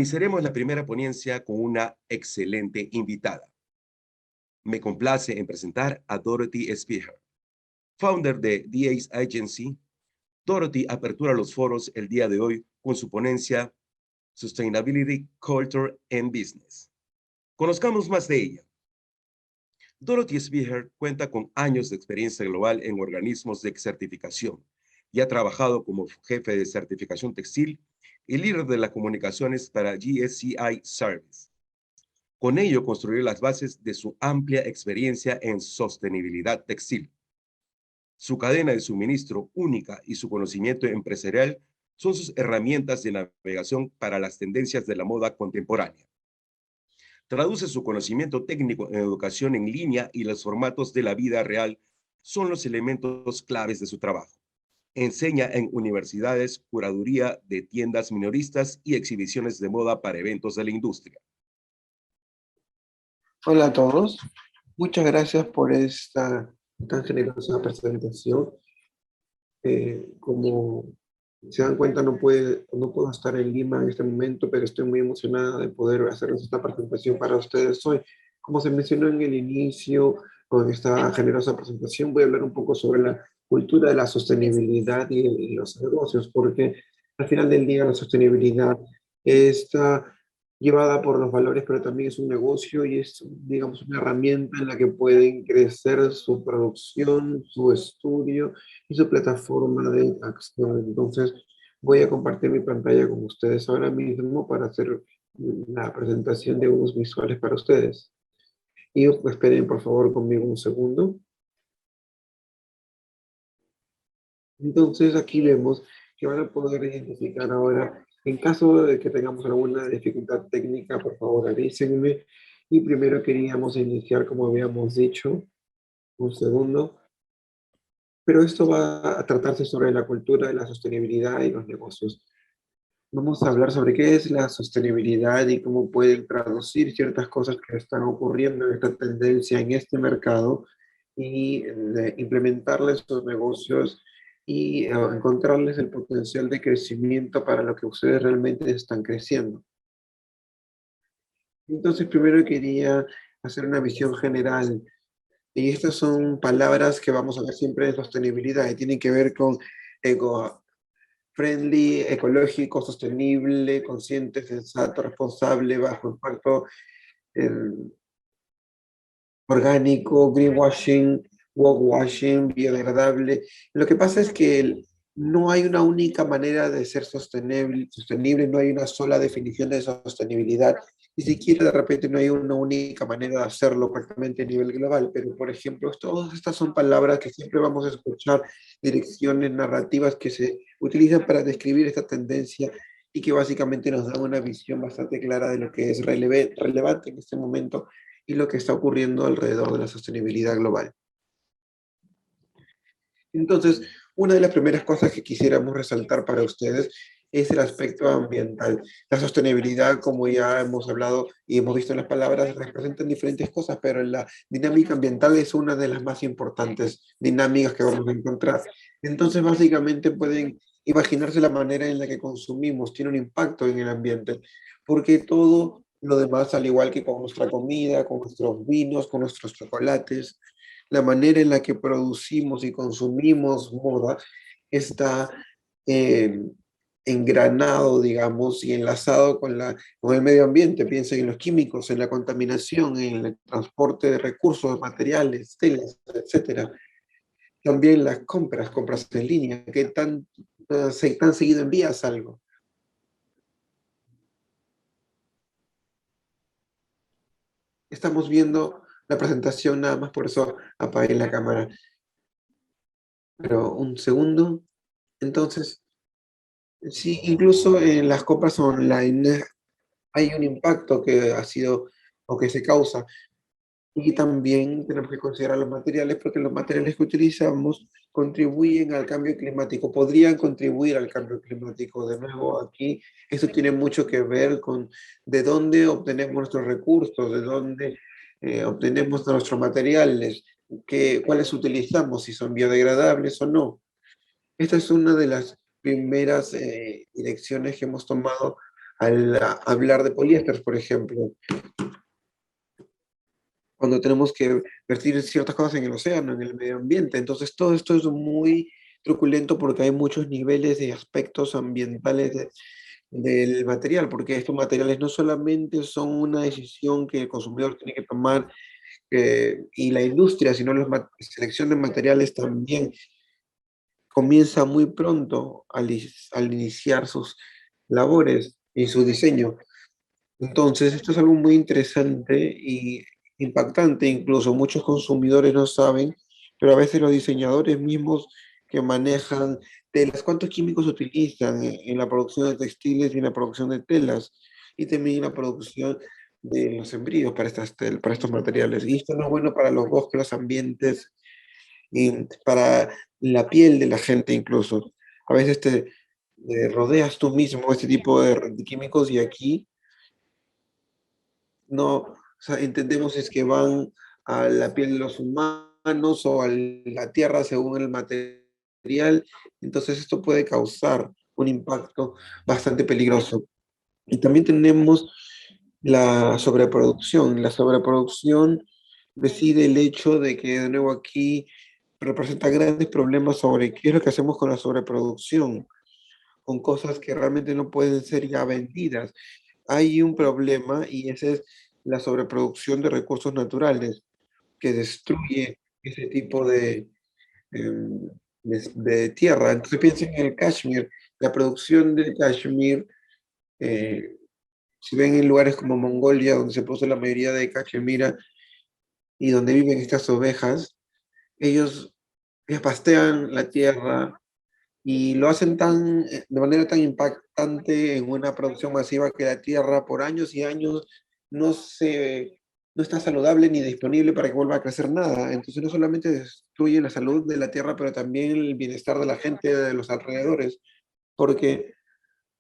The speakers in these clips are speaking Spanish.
Iniciaremos la primera ponencia con una excelente invitada. Me complace en presentar a Dorothy Spear, founder de DA's Agency. Dorothy apertura los foros el día de hoy con su ponencia Sustainability, Culture and Business. Conozcamos más de ella. Dorothy Spear cuenta con años de experiencia global en organismos de certificación y ha trabajado como jefe de certificación textil y líder de las comunicaciones para GSCI Service. Con ello construyó las bases de su amplia experiencia en sostenibilidad textil. Su cadena de suministro única y su conocimiento empresarial son sus herramientas de navegación para las tendencias de la moda contemporánea. Traduce su conocimiento técnico en educación en línea y los formatos de la vida real son los elementos claves de su trabajo. Enseña en universidades, curaduría de tiendas minoristas y exhibiciones de moda para eventos de la industria. Hola a todos, muchas gracias por esta tan generosa presentación. Como se dan cuenta, no puedo estar en Lima en este momento, pero estoy muy emocionada de poder hacerles esta presentación para ustedes hoy. Como se mencionó en el inicio, con esta generosa presentación, voy a hablar un poco sobre la cultura de la sostenibilidad y los negocios, porque al final del día la sostenibilidad está llevada por los valores, pero también es un negocio y es, digamos, una herramienta en la que pueden crecer su producción, su estudio y su plataforma de acción. Entonces, voy a compartir mi pantalla con ustedes ahora mismo para hacer la presentación de unos visuales para ustedes. Y esperen, por favor, conmigo un segundo. Entonces, aquí vemos que van a poder identificar ahora, en caso de que tengamos alguna dificultad técnica, por favor, avísenme. Y primero queríamos iniciar, como habíamos dicho, un segundo. Pero esto va a tratarse sobre la cultura de la sostenibilidad y los negocios. Vamos a hablar sobre qué es la sostenibilidad y cómo pueden traducir ciertas cosas que están ocurriendo en esta tendencia, en este mercado, y implementarles sus negocios y encontrarles el potencial de crecimiento para lo que ustedes realmente están creciendo. Entonces, primero quería hacer una visión general. Y estas son palabras que vamos a ver siempre en sostenibilidad y tienen que ver con eco-friendly, ecológico, sostenible, consciente, sensato, responsable, bajo impacto, eh, orgánico, greenwashing, washing, biodegradable. Lo que pasa es que no hay una única manera de ser sostenible, no hay una sola definición de sostenibilidad. Ni siquiera de repente no hay una única manera de hacerlo correctamente a nivel global, pero por ejemplo, todas estas son palabras que siempre vamos a escuchar, direcciones narrativas que se utilizan para describir esta tendencia y que básicamente nos dan una visión bastante clara de lo que es relevante en este momento y lo que está ocurriendo alrededor de la sostenibilidad global. Entonces, una de las primeras cosas que quisiéramos resaltar para ustedes es el aspecto ambiental. La sostenibilidad, como ya hemos hablado y hemos visto en las palabras, representan diferentes cosas, pero la dinámica ambiental es una de las más importantes dinámicas que vamos a encontrar. Entonces, básicamente pueden imaginarse la manera en la que consumimos, tiene un impacto en el ambiente, porque todo lo demás, al igual que con nuestra comida, con nuestros vinos, con nuestros chocolates, la manera en la que producimos y consumimos moda está eh, engranado, digamos, y enlazado con el medio ambiente. Piensen en los químicos, en la contaminación, en el transporte de recursos, materiales, telas, etcétera. También las compras en línea, que tan seguido envías algo. Estamos viendo la presentación nada más, por eso apagué la cámara. Pero un segundo. Entonces, sí, incluso en las compras online hay un impacto que ha sido o que se causa. Y también tenemos que considerar los materiales porque los materiales que utilizamos contribuyen al cambio climático, podrían contribuir al cambio climático. De nuevo, aquí eso tiene mucho que ver con de dónde obtenemos nuestros recursos, de dónde obtenemos nuestros materiales, cuáles utilizamos, si son biodegradables o no. Esta es una de las primeras direcciones que hemos tomado al hablar de poliéster, por ejemplo, cuando tenemos que vertir ciertas cosas en el océano, en el medio ambiente. Entonces, todo esto es muy truculento porque hay muchos niveles de aspectos ambientales del material, porque estos materiales no solamente son una decisión que el consumidor tiene que tomar y la industria, sino la selección de materiales también comienza muy pronto al iniciar sus labores y su diseño. Entonces, esto es algo muy interesante y impactante, incluso muchos consumidores no saben, pero a veces los diseñadores mismos que manejan telas, cuántos químicos utilizan en la producción de textiles y en la producción de telas, y también en la producción de los embríos para, para estos materiales. Y esto no es bueno para los bosques, los ambientes, y para la piel de la gente incluso. A veces te rodeas tú mismo este tipo de químicos y aquí no, o sea, entendemos es que van a la piel de los humanos o a la tierra según el material, entonces esto puede causar un impacto bastante peligroso. Y también tenemos la sobreproducción. La sobreproducción reside el hecho de que de nuevo aquí representa grandes problemas sobre qué es lo que hacemos con la sobreproducción, con cosas que realmente no pueden ser ya vendidas. Hay un problema y ese es la sobreproducción de recursos naturales que destruye ese tipo em, de tierra. Entonces piensen en el Kashmir, la producción del Kashmir, eh, si ven en lugares como Mongolia, donde se produce la mayoría de cachemira y donde viven estas ovejas, ellos pastean la tierra y lo hacen de manera tan impactante en una producción masiva que la tierra por años y años no se, no está saludable ni disponible para que vuelva a crecer nada. Entonces no solamente destruye la salud de la tierra, pero también el bienestar de la gente de los alrededores, porque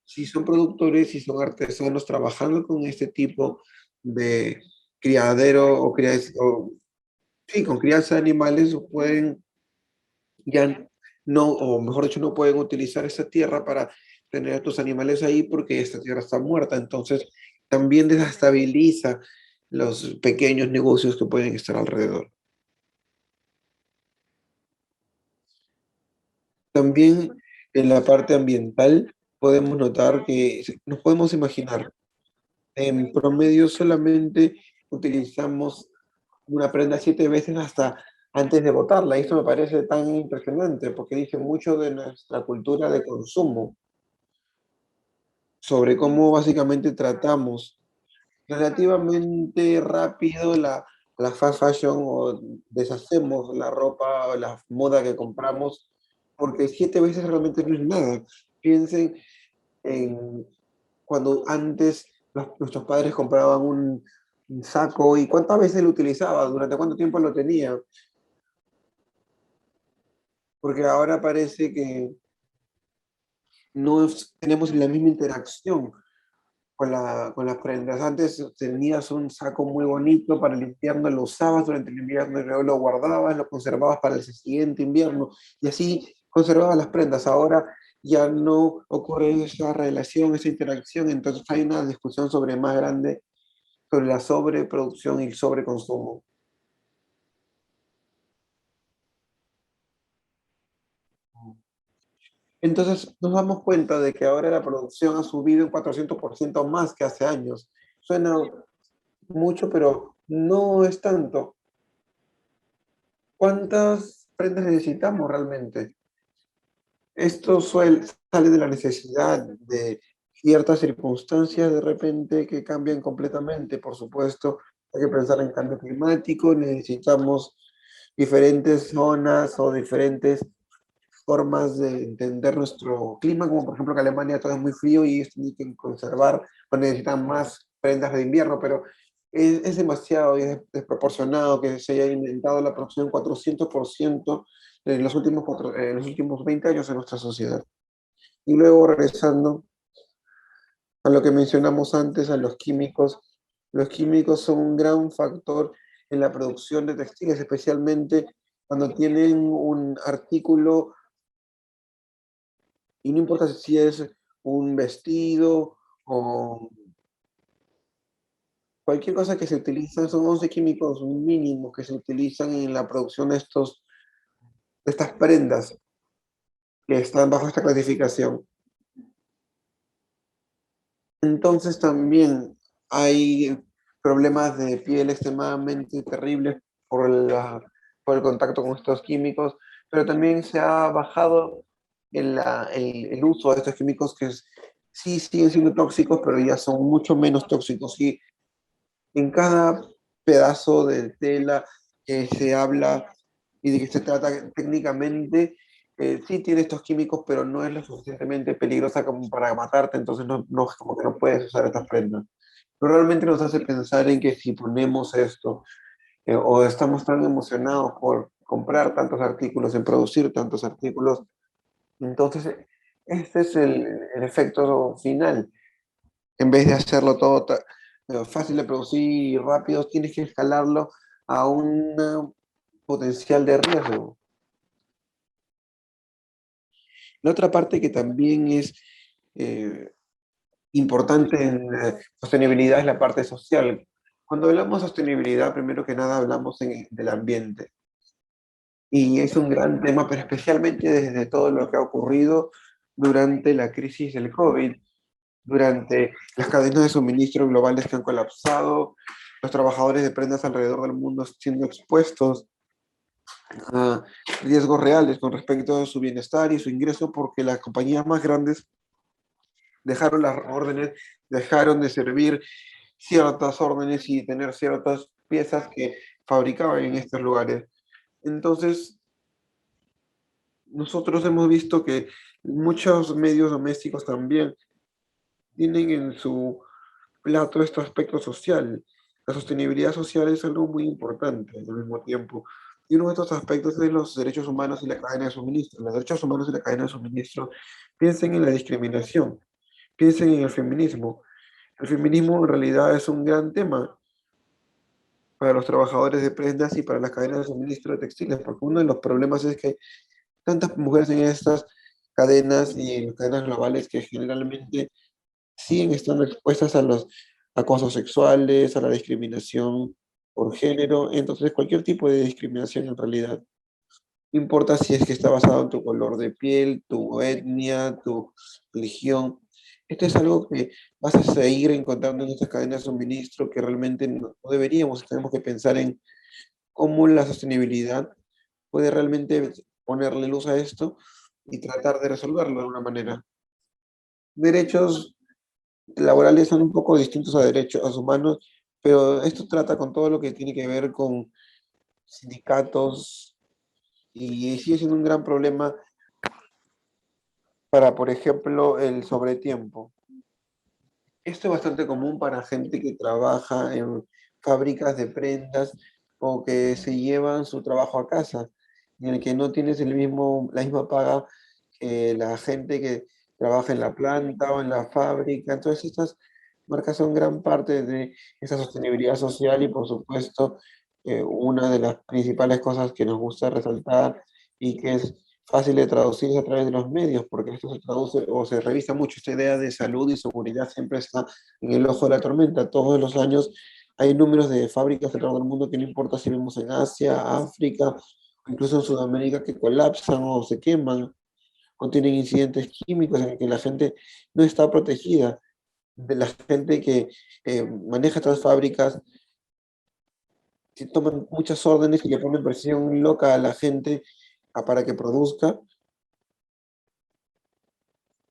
si son productores, si son artesanos trabajando con este tipo de criadero sí, con crianza de animales, pueden ya no, o mejor dicho, no pueden utilizar esa tierra para tener a tus animales ahí porque esta tierra está muerta. Entonces, también desestabiliza los pequeños negocios que pueden estar alrededor. También en la parte ambiental podemos notar que nos podemos imaginar, en promedio solamente utilizamos una prenda 7 veces hasta antes de botarla. Y esto me parece tan impresionante porque dice mucho de nuestra cultura de consumo, sobre cómo básicamente tratamos relativamente rápido la fast fashion o deshacemos la ropa o la moda que compramos, porque 7 veces realmente no es nada. Piensen en cuando antes nuestros padres compraban un saco y cuántas veces lo utilizaba, durante cuánto tiempo lo tenía, porque ahora parece que no tenemos la misma interacción con las prendas. Antes tenías un saco muy bonito para el invierno, lo usabas durante el invierno y luego lo guardabas, lo conservabas para el siguiente invierno y así conservabas las prendas. Ahora ya no ocurre esa relación, esa interacción, entonces hay una discusión sobre más grande sobre la sobreproducción y el sobreconsumo. Entonces nos damos cuenta de que ahora la producción ha subido un 400% más que hace años. Suena mucho, pero no es tanto. ¿Cuántas prendas necesitamos realmente? Esto sale de la necesidad de ciertas circunstancias de repente que cambian completamente. Por supuesto, hay que pensar en cambio climático, necesitamos diferentes zonas o diferentes formas de entender nuestro clima, como por ejemplo que Alemania todo es muy frío y ellos tienen que conservar o necesitan más prendas de invierno, pero es demasiado y es desproporcionado que se haya inventado la producción 400% en en los últimos 20 años en nuestra sociedad. Y luego regresando a lo que mencionamos antes, a los químicos son un gran factor en la producción de textiles, especialmente cuando tienen un artículo. Y no importa si es un vestido o cualquier cosa que se utiliza, son 11 químicos mínimos que se utilizan en la producción de estas prendas que están bajo esta clasificación. Entonces también hay problemas de piel extremadamente terribles por el contacto con estos químicos, pero también se ha bajado el uso de estos químicos sí siguen siendo tóxicos, pero ya son mucho menos tóxicos. Y en cada pedazo de tela que se habla y de que se trata técnicamente, sí tiene estos químicos, pero no es lo suficientemente peligrosa como para matarte, entonces como que no puedes usar estas prendas. Pero realmente nos hace pensar en que si ponemos esto, o estamos tan emocionados por comprar tantos artículos, en producir tantos artículos, entonces este es el efecto final. En vez de hacerlo todo fácil de producir y rápido, tienes que escalarlo a un potencial de riesgo. La otra parte que también es eh, importante en sostenibilidad es la parte social. Cuando hablamos de sostenibilidad, primero que nada hablamos del ambiente. Y es un gran tema, pero especialmente desde todo lo que ha ocurrido durante la crisis del COVID, durante las cadenas de suministro globales que han colapsado, los trabajadores de prendas alrededor del mundo siendo expuestos a riesgos reales con respecto a su bienestar y su ingreso porque las compañías más grandes dejaron las órdenes, dejaron de servir ciertas órdenes y tener ciertas piezas que fabricaban en estos lugares. Entonces, nosotros hemos visto que muchos medios domésticos también tienen en su plato este aspecto social. La sostenibilidad social es algo muy importante al mismo tiempo. Y uno de estos aspectos es los derechos humanos y la cadena de suministro. Los derechos humanos y la cadena de suministro, piensen en la discriminación, piensen en el feminismo. El feminismo en realidad es un gran tema para los trabajadores de prendas y para las cadenas de suministro de textiles, porque uno de los problemas es que hay tantas mujeres en estas cadenas y en las cadenas globales que generalmente siguen estando expuestas a los acosos sexuales, a la discriminación por género, entonces cualquier tipo de discriminación en realidad. No importa si es que está basado en tu color de piel, tu etnia, tu religión. Esto es algo que vas a seguir encontrando en estas cadenas de suministro que realmente no deberíamos, tenemos que pensar en cómo la sostenibilidad puede realmente ponerle luz a esto y tratar de resolverlo de alguna manera. Derechos laborales son un poco distintos a derechos humanos, pero esto trata con todo lo que tiene que ver con sindicatos y sigue siendo un gran problema para, por ejemplo, el sobretiempo. Esto es bastante común para gente que trabaja en fábricas de prendas o que se llevan su trabajo a casa, en el que no tienes la misma paga que la gente que trabaja en la planta o en la fábrica. Entonces, estas marcas son gran parte de esa sostenibilidad social y, por supuesto, una de las principales cosas que nos gusta resaltar y que es fácil de traducir a través de los medios, porque esto se traduce o se revisa mucho. Esta idea de salud y seguridad siempre está en el ojo de la tormenta. Todos los años hay números de fábricas alrededor del mundo que no importa si vemos en Asia, África, o incluso en Sudamérica, que colapsan o se queman o tienen incidentes químicos en el que la gente no está protegida. De la gente que maneja estas fábricas, que toman muchas órdenes y le ponen presión loca a la gente para que produzca.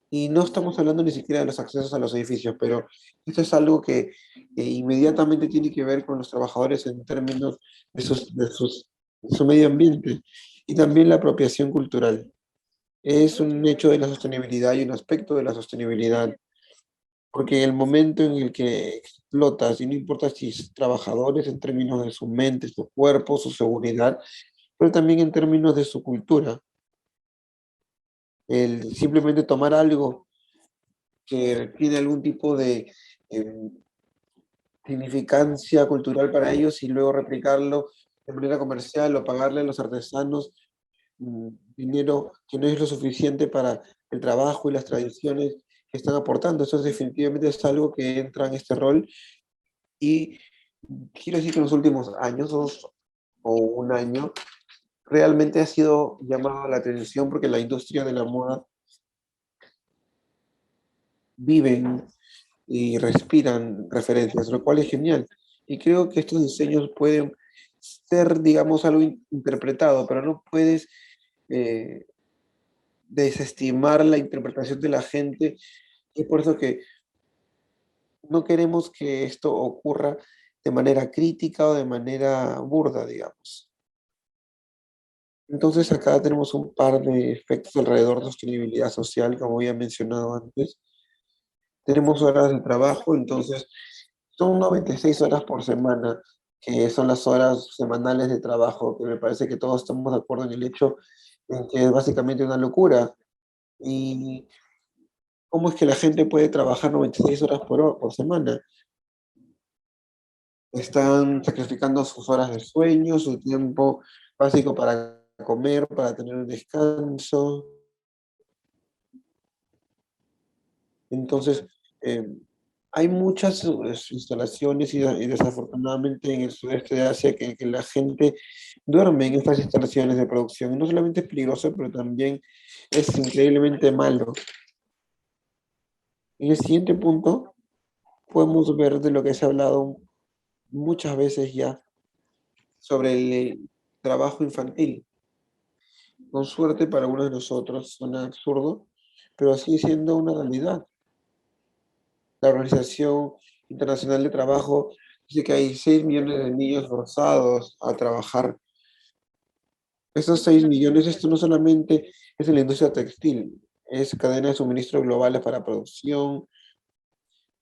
Y no estamos hablando ni siquiera de los accesos a los edificios, pero esto es algo que inmediatamente tiene que ver con los trabajadores en términos de su medio ambiente y también la apropiación cultural. Es un hecho de la sostenibilidad y un aspecto de la sostenibilidad, porque en el momento en el que explotas, y no importa si es trabajadores en términos de su mente, su cuerpo, su seguridad, pero también en términos de su cultura, el simplemente tomar algo que tiene algún tipo de eh, significancia cultural para ellos y luego replicarlo de manera comercial o pagarle a los artesanos dinero que no es lo suficiente para el trabajo y las tradiciones que están aportando. Eso definitivamente es algo que entra en este rol y quiero decir que en los últimos años, 2 o 1 año, realmente ha sido llamado la atención porque la industria de la moda viven y respiran referencias, lo cual es genial. Y creo que estos diseños pueden ser, digamos, algo interpretado, pero no puedes eh, desestimar la interpretación de la gente. Es por eso que no queremos que esto ocurra de manera crítica o de manera burda, digamos. Entonces acá tenemos un par de efectos alrededor de sostenibilidad social, como había mencionado antes. Tenemos horas de trabajo, entonces son 96 horas por semana, que son las horas semanales de trabajo, que me parece que todos estamos de acuerdo en el hecho en que es básicamente una locura. ¿Y cómo es que la gente puede trabajar 96 horas por semana? Están sacrificando sus horas de sueño, su tiempo básico para comer, para tener un descanso. Entonces, eh, hay muchas instalaciones y desafortunadamente en el sudeste de Asia que la gente duerme en estas instalaciones de producción. Y no solamente es peligroso, pero también es increíblemente malo. En el siguiente punto podemos ver de lo que se ha hablado muchas veces ya sobre el trabajo infantil. Con suerte para algunos de nosotros suena absurdo, pero sigue siendo una realidad. La Organización Internacional de Trabajo dice que hay 6 millones de niños forzados a trabajar. Esos 6 millones, esto no solamente es en la industria textil, es cadena de suministro globales para producción,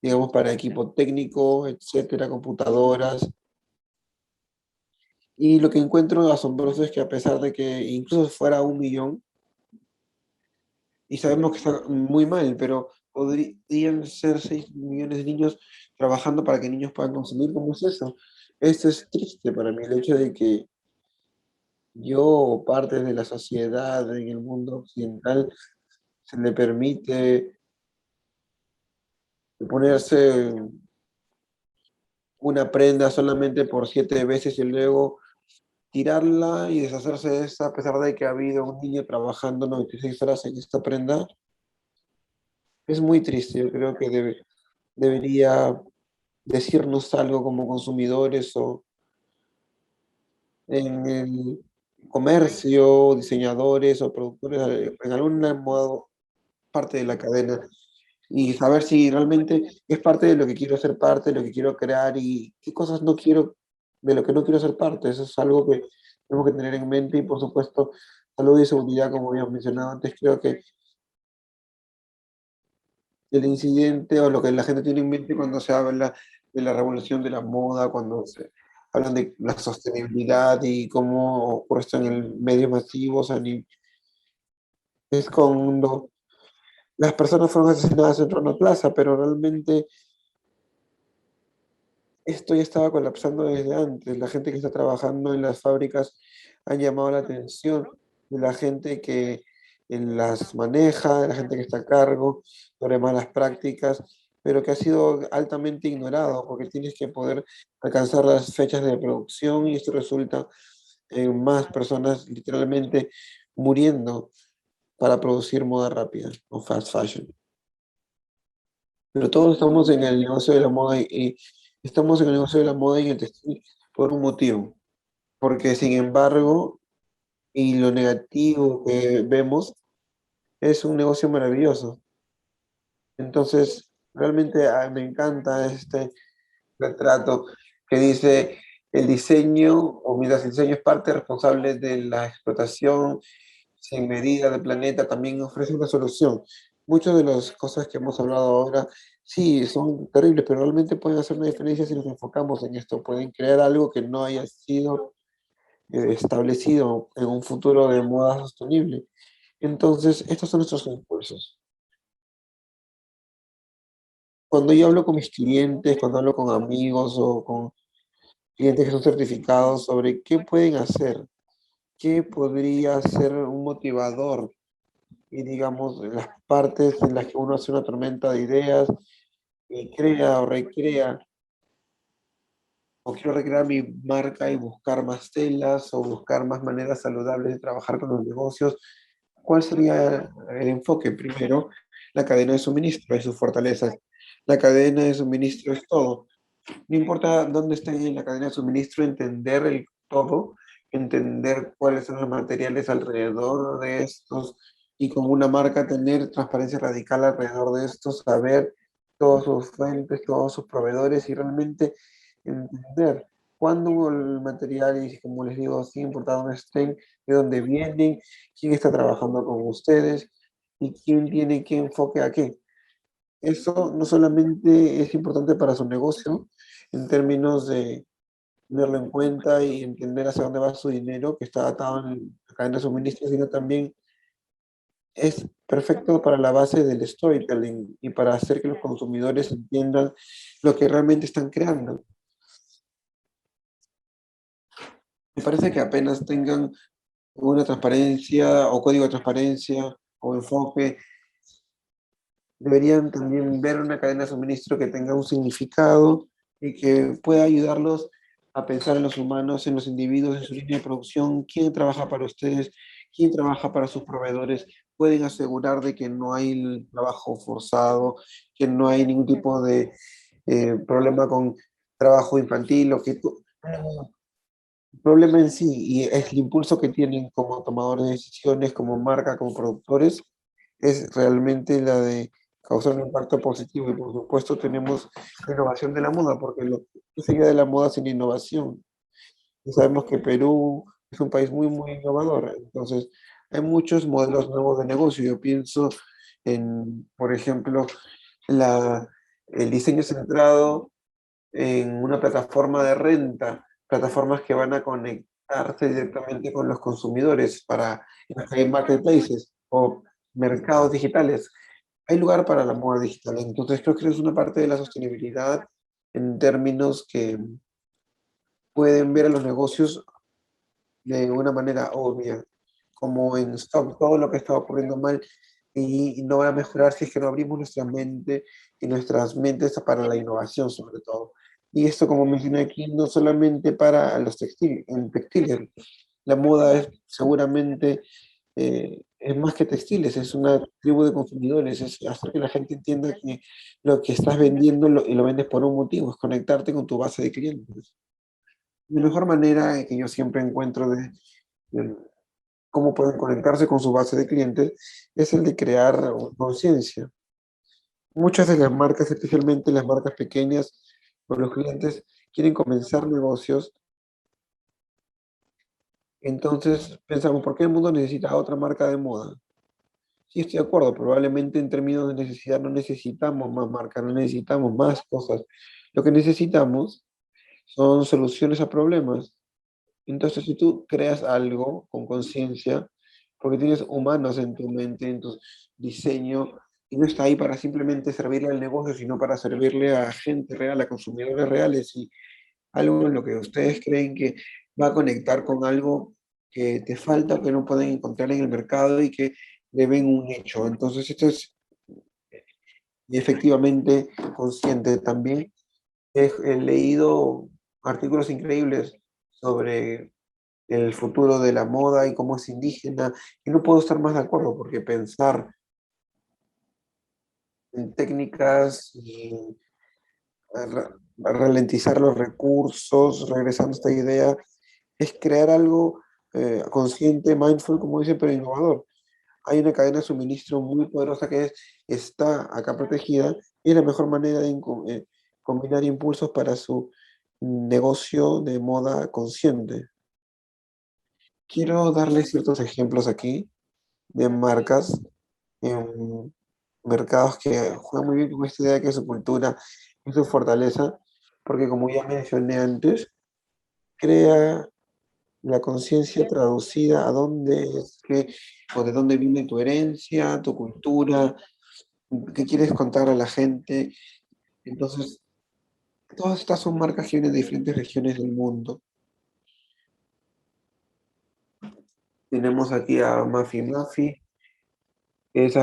digamos, para equipo técnico, etcétera, computadoras. Y lo que encuentro asombroso es que a pesar de que incluso fuera 1 millón, y sabemos que está muy mal, pero podrían ser 6 millones de niños trabajando para que niños puedan consumir. ¿Cómo es eso? Esto es triste para mí, el hecho de que yo o parte de la sociedad en el mundo occidental se le permite ponerse una prenda solamente por 7 veces y luego tirarla y deshacerse de esta a pesar de que ha habido un niño trabajando 96 horas en esta prenda. Es muy triste, yo creo que debería decirnos algo como consumidores o en el comercio, diseñadores o productores, en algún modo parte de la cadena y saber si realmente es parte de lo que quiero ser parte, de lo que quiero crear y qué cosas no quiero, de lo que no quiero ser parte. Eso es algo que tenemos que tener en mente y por supuesto salud y seguridad, como habíamos mencionado antes, creo que el incidente o lo que la gente tiene en mente cuando se habla de la revolución de la moda, cuando se hablan de la sostenibilidad y cómo ocurre esto en el medio masivo, o sea, es cuando las personas fueron asesinadas en una plaza, pero realmente esto ya estaba colapsando desde antes. La gente que está trabajando en las fábricas han llamado la atención de la gente que las maneja, de la gente que está a cargo sobre malas prácticas, pero que ha sido altamente ignorado porque tienes que poder alcanzar las fechas de producción y esto resulta en más personas literalmente muriendo para producir moda rápida o fast fashion. Pero todos estamos en el negocio de la moda y estamos en el negocio de la moda y en el textil por un motivo. Porque sin embargo, y lo negativo que vemos, es un negocio maravilloso. Entonces, realmente me encanta este retrato que dice el diseño, o mientras el diseño es parte responsable de la explotación sin medida del planeta, también ofrece una solución. Muchas de las cosas que hemos hablado ahora, sí, son terribles, pero realmente pueden hacer una diferencia si nos enfocamos en esto. Pueden crear algo que no haya sido establecido en un futuro de moda sostenible. Entonces, estos son nuestros impulsos. Cuando yo hablo con mis clientes, cuando hablo con amigos o con clientes que son certificados sobre qué pueden hacer, qué podría ser un motivador y digamos, las partes en las que uno hace una tormenta de ideas y crea o recrea, o quiero recrear mi marca y buscar más telas o buscar más maneras saludables de trabajar con los negocios, ¿cuál sería el enfoque? Primero, la cadena de suministro y sus fortalezas. La cadena de suministro es todo. No importa dónde esté en la cadena de suministro, entender el todo, entender cuáles son los materiales alrededor de estos y como una marca tener transparencia radical alrededor de estos, saber todas sus fuentes, todos sus proveedores y realmente entender cuándo el material y como les digo, sin importar dónde estén, de dónde vienen, quién está trabajando con ustedes y quién tiene qué enfoque a qué. Eso no solamente es importante para su negocio en términos de tenerlo en cuenta y entender hacia dónde va su dinero, que está atado en la cadena de suministro, sino también es perfecto para la base del storytelling y para hacer que los consumidores entiendan lo que realmente están creando. Me parece que apenas tengan una transparencia o código de transparencia o enfoque, deberían también ver una cadena de suministro que tenga un significado y que pueda ayudarlos a pensar en los humanos, en los individuos, en su línea de producción, quién trabaja para ustedes, quién trabaja para sus proveedores. Pueden asegurar de que no hay el trabajo forzado, que no hay ningún tipo de problema con trabajo infantil o que el problema en sí y es el impulso que tienen como tomadores de decisiones, como marca, como productores, es realmente la de causar un impacto positivo. Y por supuesto tenemos la innovación de la moda, porque ¿qué sería de la moda sin innovación? Y sabemos que Perú es un país muy, muy innovador. Entonces, hay muchos modelos nuevos de negocio. Yo pienso en, por ejemplo, la, el diseño centrado en una plataforma de renta, plataformas que van a conectarse directamente con los consumidores para en los que hay marketplaces o mercados digitales. Hay lugar para la moda digital, entonces creo que es una parte de la sostenibilidad en términos que pueden ver a los negocios de una manera obvia, como en stock, todo lo que está ocurriendo mal y no va a mejorar si es que no abrimos nuestra mente y nuestras mentes para la innovación sobre todo. Y esto, como mencioné aquí, no solamente para los textiles, en textiles, la moda es seguramente es más que textiles, es una tribu de consumidores, es hacer que la gente entienda que lo que estás vendiendo y lo vendes por un motivo, es conectarte con tu base de clientes. La mejor manera que yo siempre encuentro de cómo pueden conectarse con su base de clientes es el de crear conciencia. Muchas de las marcas, especialmente las marcas pequeñas o los clientes, quieren comenzar negocios. Entonces pensamos, ¿por qué el mundo necesita otra marca de moda? Sí, estoy de acuerdo, probablemente en términos de necesidad no necesitamos más marcas, no necesitamos más cosas. Lo que necesitamos son soluciones a problemas. Entonces, si tú creas algo con conciencia, porque tienes humanos en tu mente, en tu diseño, y no está ahí para simplemente servirle al negocio, sino para servirle a gente real, a consumidores reales, y algo en lo que ustedes creen que va a conectar con algo que te falta, que no pueden encontrar en el mercado y que le ven un hecho. Entonces, esto es efectivamente consciente también. He leído artículos increíbles sobre el futuro de la moda y cómo es indígena, y no puedo estar más de acuerdo, porque pensar en técnicas y ralentizar los recursos, regresando a esta idea, es crear algo consciente, mindful, como dice, pero innovador. Hay una cadena de suministro muy poderosa que está acá protegida y es la mejor manera de combinar impulsos para su negocio de moda consciente. Quiero darles ciertos ejemplos aquí de marcas en mercados que juegan muy bien con esta idea de que su cultura es su fortaleza, porque como ya mencioné antes, crea la conciencia traducida a dónde es que, o de dónde viene tu herencia, tu cultura, qué quieres contar a la gente. Entonces, todas estas son marcas que vienen de diferentes regiones del mundo. Tenemos aquí a Mafi Mafi, es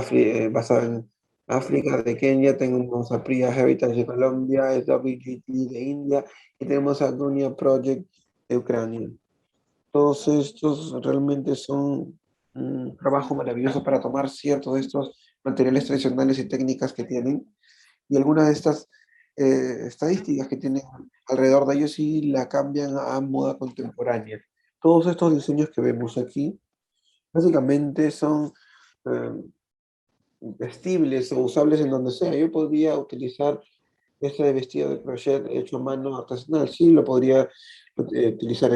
basado en África, de Kenia, tenemos a Priya Heritage de Colombia, es WGT de India y tenemos a Dunia Project de Ucrania. Todos estos realmente son un trabajo maravilloso para tomar ciertos de estos materiales tradicionales y técnicas que tienen y algunas de estas estadísticas que tienen alrededor de ellos y la cambian a moda contemporánea. Todos estos diseños que vemos aquí básicamente son eh, vestibles o usables en donde sea. Yo podría utilizar ese vestido de crochet hecho a mano artesanal, sí, lo podría utilizar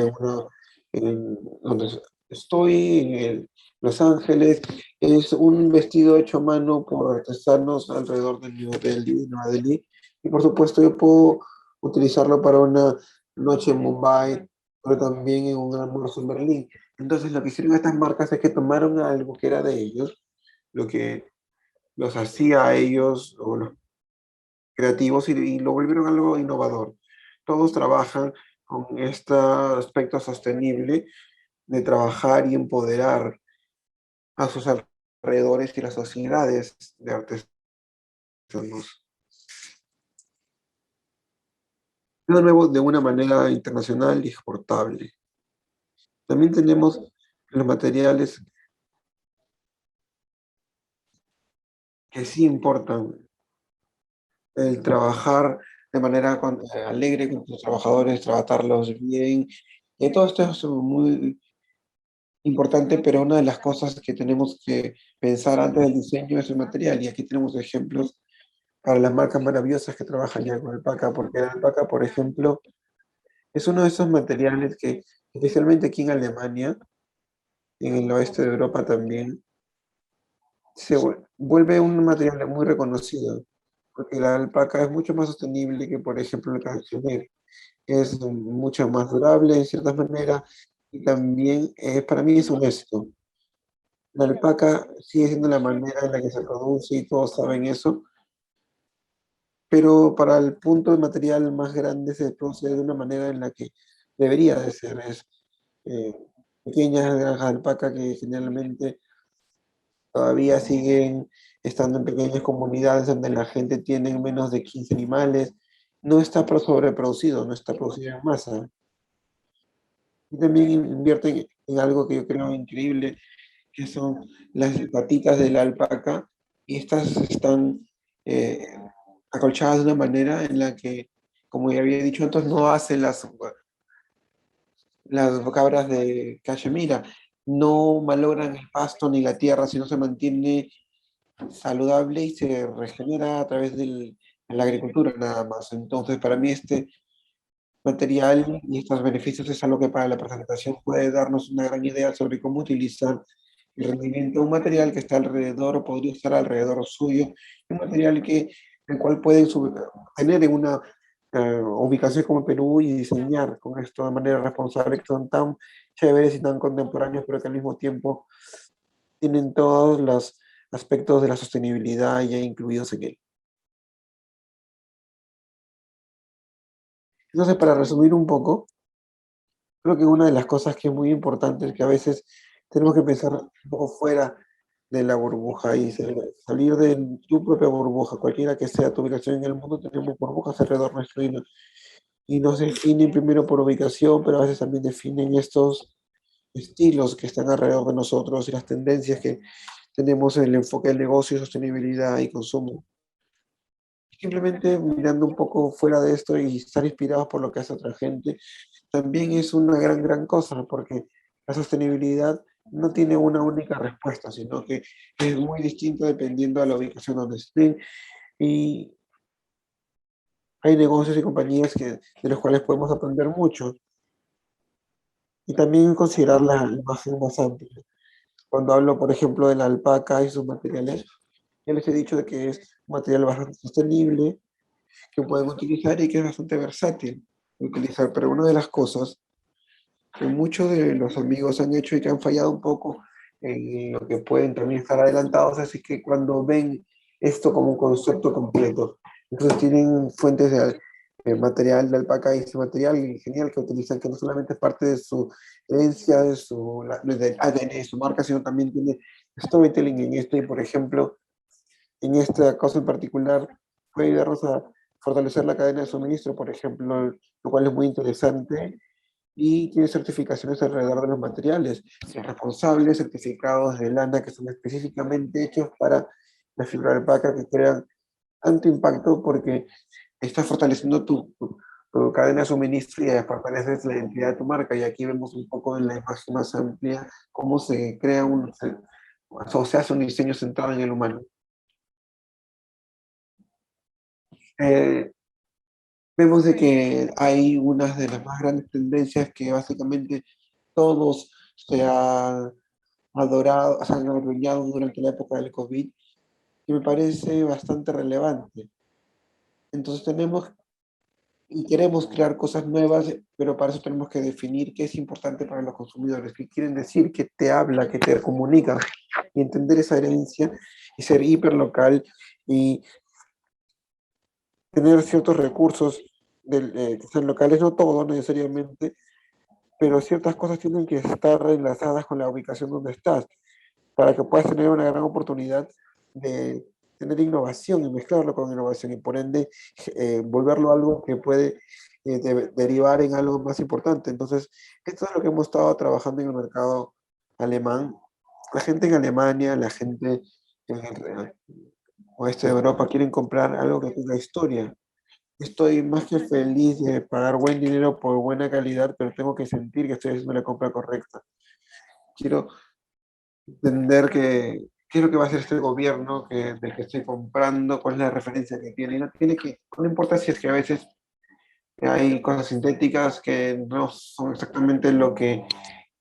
en donde estoy, Los Ángeles. Es un vestido hecho a mano por artesanos alrededor del New Delhi, Nueva Delhi. Y por supuesto yo puedo utilizarlo para una noche en Mumbai, pero también en un almuerzo en Berlín. Entonces lo que hicieron estas marcas es que tomaron algo que era de ellos, lo que los hacía a ellos o los creativos y lo volvieron algo innovador. Todos trabajan con este aspecto sostenible de trabajar y empoderar a sus alrededores y las sociedades de artesanos. De nuevo, de una manera internacional y exportable. También tenemos los materiales que sí importan, el trabajar de manera alegre con tus trabajadores, tratarlos bien. Y todo esto es muy importante, pero una de las cosas que tenemos que pensar antes del diseño es el material. Y aquí tenemos ejemplos para las marcas maravillosas que trabajan ya con alpaca, porque la alpaca, por ejemplo, es uno de esos materiales que, especialmente aquí en Alemania, en el oeste de Europa también, vuelve un material muy reconocido, porque la alpaca es mucho más sostenible que, por ejemplo, el cashmere. Es mucho más durable en ciertas maneras y también para mí es honesto. La alpaca sigue siendo la manera en la que se produce y todos saben eso, pero para el punto de material más grande se produce de una manera en la que debería de ser. Es eh, pequeñas granjas de alpaca que generalmente todavía siguen estando en pequeñas comunidades donde la gente tiene menos de 15 animales. No está sobreproducido, no está producido en masa. Y también invierten en algo que yo creo increíble, que son las patitas de la alpaca, y estas están eh, acolchadas de una manera en la que, como ya había dicho antes, no hacen las cabras de cachemira, no malogran el pasto ni la tierra, sino se mantiene saludable y se regenera a través de la agricultura nada más. Entonces, para mí este material y estos beneficios es algo que para la presentación puede darnos una gran idea sobre cómo utilizar el rendimiento de un material que está alrededor o podría estar alrededor suyo, un material el cual pueden tener en una ubicación como Perú y diseñar con esto de manera responsable, que son tan chéveres y tan contemporáneos, pero que al mismo tiempo tienen todos los aspectos de la sostenibilidad ya incluidos en él. Entonces, para resumir un poco, creo que una de las cosas que es muy importante es que a veces tenemos que pensar un poco fuera de la burbuja y salir de tu propia burbuja, cualquiera que sea tu ubicación en el mundo, tenemos burbujas alrededor nuestro y nos definen primero por ubicación, pero a veces también definen estos estilos que están alrededor de nosotros y las tendencias que tenemos en el enfoque del negocio, sostenibilidad y consumo. Simplemente mirando un poco fuera de esto y estar inspirados por lo que hace otra gente, también es una gran cosa, porque la sostenibilidad no tiene una única respuesta, sino que es muy distinto dependiendo de la ubicación donde estén. Y hay negocios y compañías de los cuales podemos aprender mucho. Y también considerar la imagen más amplia. Cuando hablo, por ejemplo, de la alpaca y sus materiales, ya les he dicho de que es un material bastante sostenible, que pueden utilizar y que es bastante versátil de utilizar. Pero una de las cosas que muchos de los amigos han hecho y que han fallado un poco en lo que pueden también estar adelantados es que cuando ven esto como un concepto completo, entonces tienen fuentes de material de alpaca y ese material genial que utilizan, que no solamente es parte de su herencia, del ADN de su marca, sino también tiene storytelling en esto y, por ejemplo, en esta cosa en particular, puede ayudarnos a fortalecer la cadena de suministro, por ejemplo, lo cual es muy interesante y tiene certificaciones alrededor de los materiales, son responsables, certificados de lana que son específicamente hechos para la fibra de alpaca que crean tanto impacto porque estás fortaleciendo tu cadena de suministro y fortaleces la identidad de tu marca. Y aquí vemos un poco en la imagen más amplia cómo se crea o se hace un diseño centrado en el humano. Eh, Vemos de que hay unas de las más grandes tendencias que básicamente todos se han adorado, se han arruinado durante la época del COVID, que me parece bastante relevante. Entonces tenemos y queremos crear cosas nuevas, pero para eso tenemos que definir qué es importante para los consumidores, qué quieren decir, qué te habla, qué te comunica, y entender esa herencia y ser hiperlocal y tener ciertos recursos que sean locales, no todos necesariamente, pero ciertas cosas tienen que estar enlazadas con la ubicación donde estás, para que puedas tener una gran oportunidad de tener innovación y mezclarlo con innovación y por ende volverlo algo que puede derivar en algo más importante. Entonces, esto es lo que hemos estado trabajando en el mercado alemán. La gente en Alemania, la gente en el oeste de Europa quieren comprar algo que tenga historia. Estoy más que feliz de pagar buen dinero por buena calidad, pero tengo que sentir que estoy haciendo la compra correcta. Quiero entender qué es lo que va a hacer este gobierno del que estoy comprando, cuál es la referencia que tiene. Y no importa si es que a veces hay cosas sintéticas que no son exactamente lo que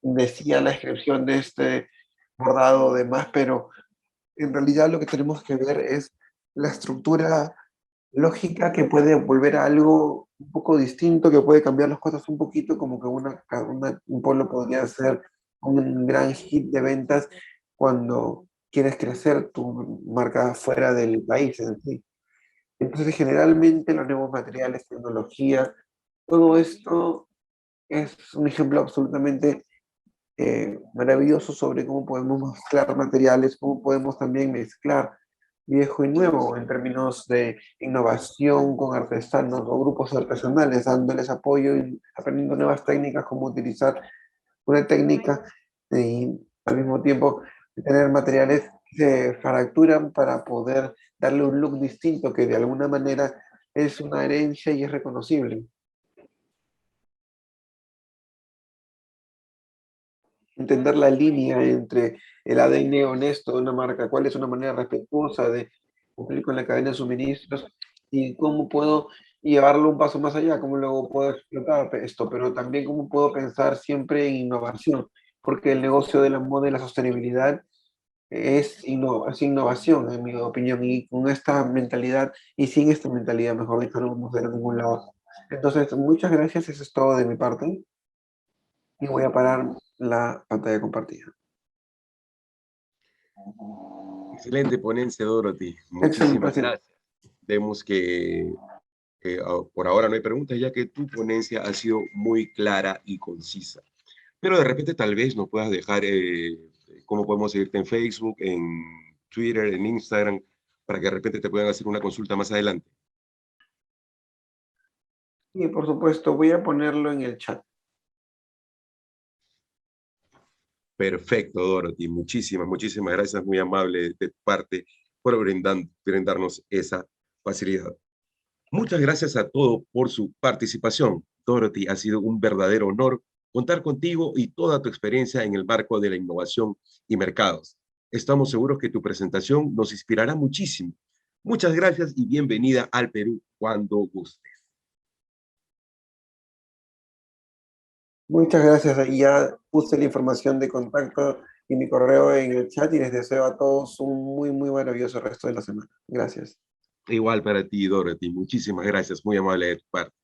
decía la descripción de este bordado o demás, pero en realidad lo que tenemos que ver es la estructura lógica que puede volver a algo un poco distinto, que puede cambiar las cosas un poquito, como que un pueblo podría ser un gran hit de ventas cuando quieres crecer tu marca fuera del país en sí. Entonces, generalmente los nuevos materiales, tecnología, todo esto es un ejemplo absolutamente maravilloso sobre cómo podemos mezclar materiales, cómo podemos también mezclar viejo y nuevo en términos de innovación con artesanos o grupos artesanales, dándoles apoyo y aprendiendo nuevas técnicas, cómo utilizar una técnica y al mismo tiempo tener materiales que se fracturan para poder darle un look distinto que de alguna manera es una herencia y es reconocible. Entender la línea entre el ADN honesto de una marca, cuál es una manera respetuosa de cumplir con la cadena de suministros y cómo puedo llevarlo un paso más allá, cómo luego puedo explotar esto, pero también cómo puedo pensar siempre en innovación, porque el negocio de la moda y la sostenibilidad es innovación, en mi opinión, y con esta mentalidad, y sin esta mentalidad, mejor dicho, no vamos a ir a ningún lado. Entonces, muchas gracias, eso es todo de mi parte, y voy a parar la pantalla compartida. Excelente ponencia, Dorothy. Excelente, Muchísimas gracias. gracias. Vemos que por ahora no hay preguntas, ya que tu ponencia ha sido muy clara y concisa. Pero de repente tal vez nos puedas dejar cómo podemos seguirte en Facebook, en Twitter, en Instagram, para que de repente te puedan hacer una consulta más adelante. Y por supuesto, voy a ponerlo en el chat. Perfecto, Dorothy. Muchísimas gracias, muy amable de tu parte por brindarnos esa facilidad. Muchas gracias a todos por su participación. Dorothy, ha sido un verdadero honor contar contigo y toda tu experiencia en el marco de la innovación y mercados. Estamos seguros que tu presentación nos inspirará muchísimo. Muchas gracias y bienvenida al Perú cuando gustes. Muchas gracias. Y ya puse la información de contacto y mi correo en el chat y les deseo a todos un muy, muy maravilloso resto de la semana. Gracias. Igual para ti, Dorothy. Muchísimas gracias. Muy amable de tu parte.